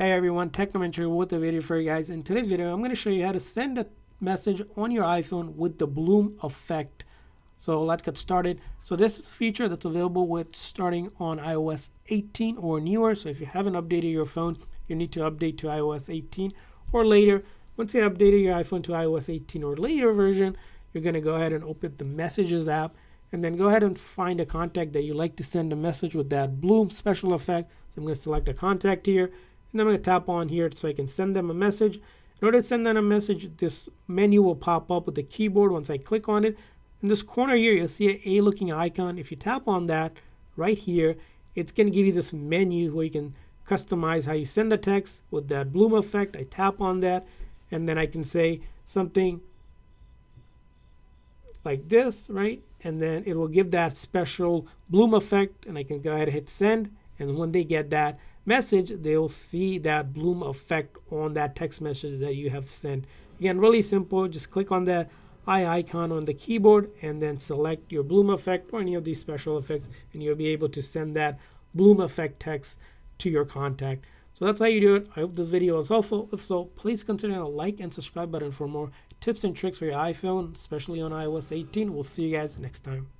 Hey everyone, Technomentary with a video for you guys. In today's video, I'm going to show you how to send a message on your iPhone with the bloom effect. So let's get started. So this is a feature that's available with starting on iOS 18 or newer. So if you haven't updated your phone, you need to update to iOS 18 or later. Once you updated your iPhone to iOS 18 or later version, you're going to go ahead and open the Messages app and then go ahead and find a contact that you like to send a message with that bloom special effect. So I'm going to select a contact here. And I'm going to tap on here so I can send them a message. In order to send them a message, this menu will pop up with the keyboard. Once I click on it, in this corner here, you'll see an A looking icon. If you tap on that right here, it's going to give you this menu where you can customize how you send the text with that bloom effect. I tap on that, and then I can say something like this, right? And then it will give that special bloom effect, and I can go ahead and hit send. And when they get that message, they'll see that bloom effect on that text message that you have sent. Again, really simple. Just click on that eye icon on the keyboard and then select your bloom effect or any of these special effects, and you'll be able to send that bloom effect text to your contact. So that's how you do it. I hope this video was helpful. If so, please consider a like and subscribe button for more tips and tricks for your iPhone, especially on iOS 18. We'll see you guys next time.